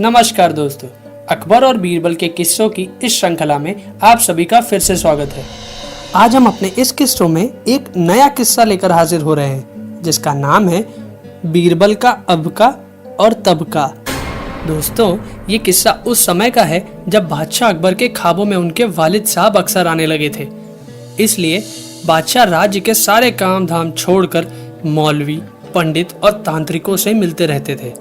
नमस्कार दोस्तों, अकबर और बीरबल के किस्सों की इस श्रृंखला में आप सभी का फिर से स्वागत है। आज हम अपने इस किस्सों में एक नया किस्सा लेकर हाजिर हो रहे हैं जिसका नाम है बीरबल का अब का और तब का। दोस्तों, ये किस्सा उस समय का है जब बादशाह अकबर के ख्वाबों में उनके वालिद साहब अक्सर आने लगे थे। इसलिए बादशाह राज्य के सारे काम धाम छोड़कर मौलवी, पंडित और तांत्रिकों से मिलते रहते थे।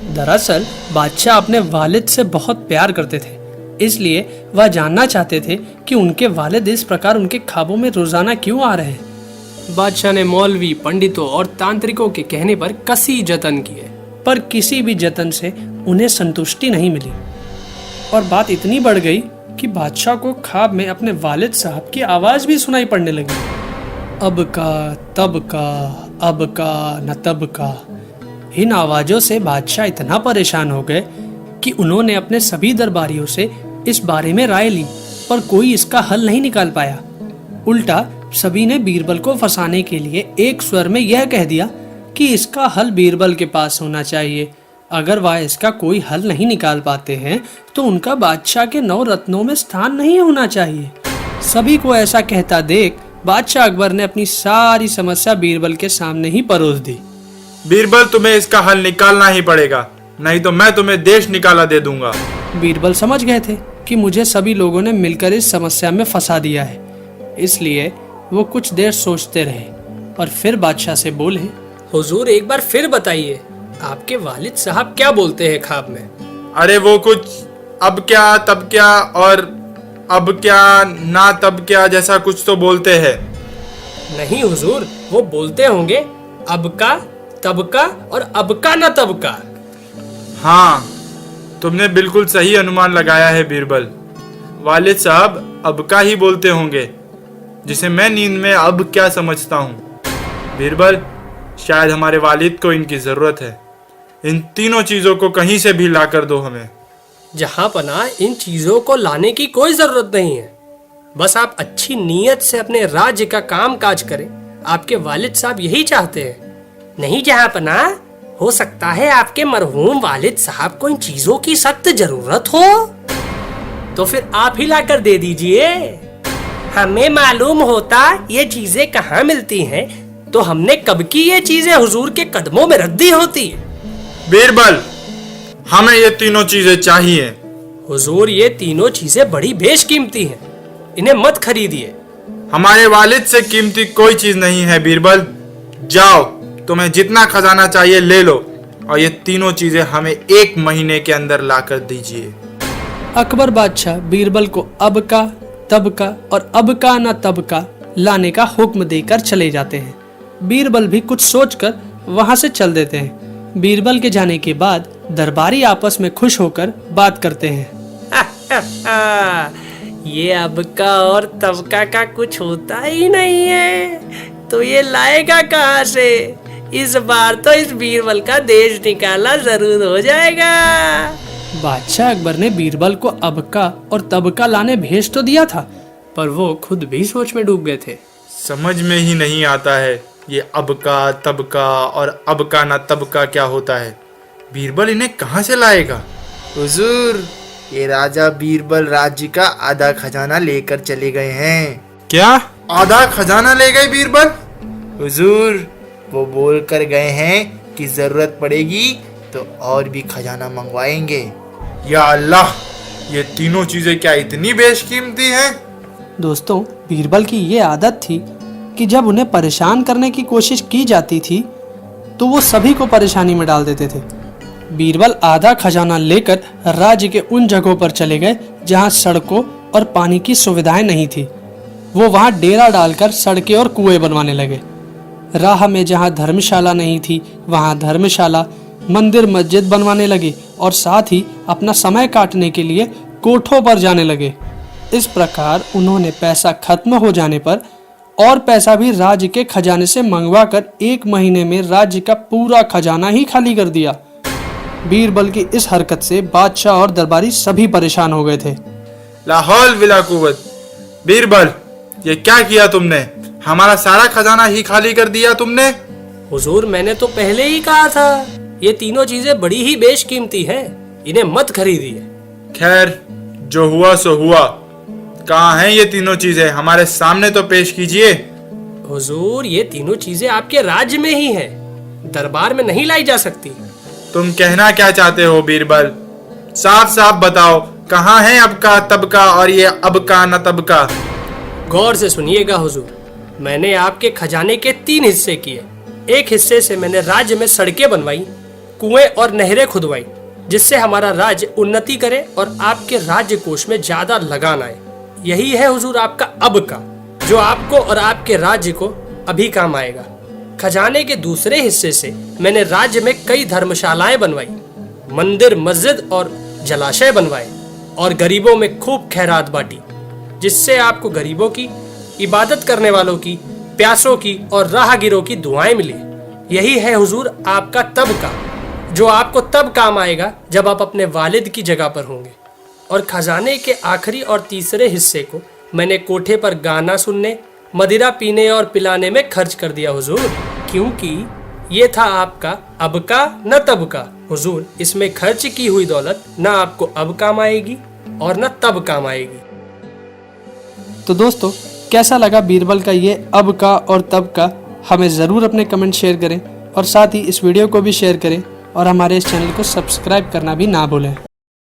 दरअसल बादशाह अपने वालिद से बहुत प्यार करते थे, इसलिए वह जानना चाहते थे कि उनके वालिद इस प्रकार उनके ख्वाबों में रोजाना क्यों आ रहे हैं। बादशाह ने मौलवी, पंडितों और तांत्रिकों के कहने पर कसी जतन किए, पर किसी भी जतन से उन्हें संतुष्टि नहीं मिली और बात इतनी बढ़ गई कि बादशाह को ख्वाब में अपने वालिद साहब की आवाज भी सुनाई पड़ने लगी। अब का, तब का, अब का न तब का। इन आवाजों से बादशाह इतना परेशान हो गए कि उन्होंने अपने सभी दरबारियों से इस बारे में राय ली, पर कोई इसका हल नहीं निकाल पाया। उल्टा सभी ने बीरबल को फंसाने के लिए एक स्वर में यह कह दिया कि इसका हल बीरबल के पास होना चाहिए। अगर वह इसका कोई हल नहीं निकाल पाते हैं तो उनका बादशाह के 9 रत्नों में स्थान नहीं होना चाहिए। सभी को ऐसा कहता देख बादशाह अकबर ने अपनी सारी समस्या बीरबल के सामने ही परोस दी। बीरबल, तुम्हें इसका हल निकालना ही पड़ेगा, नहीं तो मैं तुम्हें देश निकाला दे दूंगा। बीरबल समझ गए थे कि मुझे सभी लोगों ने मिलकर इस समस्या में फंसा दिया है, इसलिए वो कुछ देर सोचते रहे और फिर बादशाह से बोले, हुजूर एक बार फिर बताइए, आपके वालिद साहब क्या बोलते हैं ख्वाब में? अरे वो कुछ अब क्या तब क्या और अब क्या ना तब क्या जैसा कुछ तो बोलते हैं। नहीं हुजूर, वो बोलते होंगे अब का, तब का और अब का ना तब का। हाँ, तुमने बिल्कुल सही अनुमान लगाया है बीरबल। वालिद साहब अब का ही बोलते होंगे, जिसे मैं नींद में अब क्या समझता हूँ। बीरबल, शायद हमारे वालिद को इनकी जरूरत है। इन तीनों चीजों को कहीं से भी ला कर दो हमें। जहां पना इन चीजों को लाने की कोई जरूरत नहीं है, बस आप अच्छी नीयत से अपने राज्य का काम काज करें। आपके वालिद साहब यही चाहते हैं। नहीं जहां पना, हो सकता है आपके मरहूम वालिद साहब को इन चीजों की सख्त जरूरत हो, तो फिर आप ही लाकर दे दीजिए। हमें मालूम होता ये चीजें कहाँ मिलती हैं तो हमने कब की ये चीजें हुजूर के कदमों में रख दी होती। बीरबल, हमें ये तीनों चीजें चाहिए। हुजूर, ये तीनों चीजें बड़ी बेशकीमती हैं, इन्हें मत खरीदिए। हमारे वालिद से कीमती कोई चीज नहीं है बीरबल। जाओ, तुम्हें जितना खजाना चाहिए ले लो और ये तीनों चीजें हमें 1 महीने के अंदर लाकर दीजिए। अकबर बादशाह बीरबल को अब का, तब का और अब का न तब का लाने का हुक्म देकर चले जाते हैं। बीरबल भी कुछ सोचकर वहां से चल देते हैं। बीरबल के जाने के बाद दरबारी आपस में खुश होकर बात करते हैं। ये अब का और तब का कुछ होता ही नहीं है, तो ये लाएगा कहाँ से? इस बार तो इस बीरबल का देश निकाला जरूर हो जाएगा। बादशाह अकबर ने बीरबल को अब का और तब का लाने भेज तो दिया था, पर वो खुद भी सोच में डूब गए थे। समझ में ही नहीं आता है ये अब का, तब का और अब का ना तब का क्या होता है। बीरबल इन्हें कहाँ से लाएगा? हुजूर, ये राजा बीरबल राज्य का आधा खजाना लेकर चले गए हैं। क्या आधा खजाना ले गए बीरबल? हुजूर, वो बोल कर गए हैं कि जरूरत पड़ेगी तो और भी खजाना मंगवाएंगे। या अल्लाह, ये तीनों चीजें क्या इतनी बेशकीमती हैं? दोस्तों, बीरबल की ये आदत थी कि जब उन्हें परेशान करने की कोशिश की जाती थी तो वो सभी को परेशानी में डाल देते थे। बीरबल आधा खजाना लेकर राज्य के उन जगहों पर चले गए जहां सड़कों और पानी की सुविधाएं नहीं थी। वो वहां डेरा डालकर सड़कें और कुएं बनवाने लगे। राह में जहां धर्मशाला नहीं थी वहां धर्मशाला, मंदिर, मस्जिद बनवाने लगे और साथ ही अपना समय काटने के लिए कोठों पर जाने लगे। इस प्रकार उन्होंने पैसा खत्म हो जाने पर और पैसा भी राज्य के खजाने से मंगवा कर 1 महीने में राज्य का पूरा खजाना ही खाली कर दिया। बीरबल की इस हरकत से बादशाह और दरबारी सभी परेशान हो गए थे। लाहौल विला कुव्वत। बीरबल, ये क्या किया तुमने? हमारा सारा खजाना ही खाली कर दिया तुमने। हुजूर, मैंने तो पहले ही कहा था, ये तीनों चीजें बड़ी ही बेशकीमती हैं। इन्हें मत खरीदिए। खैर, जो हुआ सो हुआ। कहाँ हैं ये तीनों चीजें? हमारे सामने तो पेश कीजिए। हुजूर, ये तीनों चीजें आपके राज्य में ही हैं, दरबार में नहीं लाई जा सकती। तुम कहना क्या चाहते हो बीरबल? साफ साफ बताओ, कहाँ है अब का तब का और ये अब का न तब का? गौर से सुनिएगा हुजूर, मैंने आपके खजाने के 3 हिस्से किए। एक हिस्से से मैंने राज्य में सड़कें बनवाई, कुएं और नहरें खुदवाई, जिससे हमारा राज्य उन्नति करे और आपके राज्य कोष में ज्यादा लगान आए। यही है हुजूर आपका अब का, जो आपको और आपके राज्य को अभी काम आएगा। खजाने के दूसरे हिस्से से मैंने राज्य में कई धर्मशालाएं बनवाई, मंदिर, मस्जिद और जलाशय बनवाए और गरीबों में खूब खैरात बांटी, जिससे आपको गरीबों की, इबादत करने वालों की, प्यासों की और राहगीरों की दुआएं मिली। यही है हुजूर आपका तब का, जो आपको तब काम आएगा जब आप अपने वालिद की जगह पर होंगे। और खजाने के आखिरी और तीसरे हिस्से को मैंने कोठे पर गाना सुनने, मदिरा पीने और पिलाने में खर्च कर दिया हुजूर, क्योंकि ये था आपका अब का न तब का। हुजूर, इसमें खर्च की हुई दौलत न आपको अब काम आएगी और न तब काम आएगी। तो दोस्तों, कैसा लगा बीरबल का ये अब का और तब का? हमें ज़रूर अपने कमेंट शेयर करें और साथ ही इस वीडियो को भी शेयर करें और हमारे इस चैनल को सब्सक्राइब करना भी ना भूलें।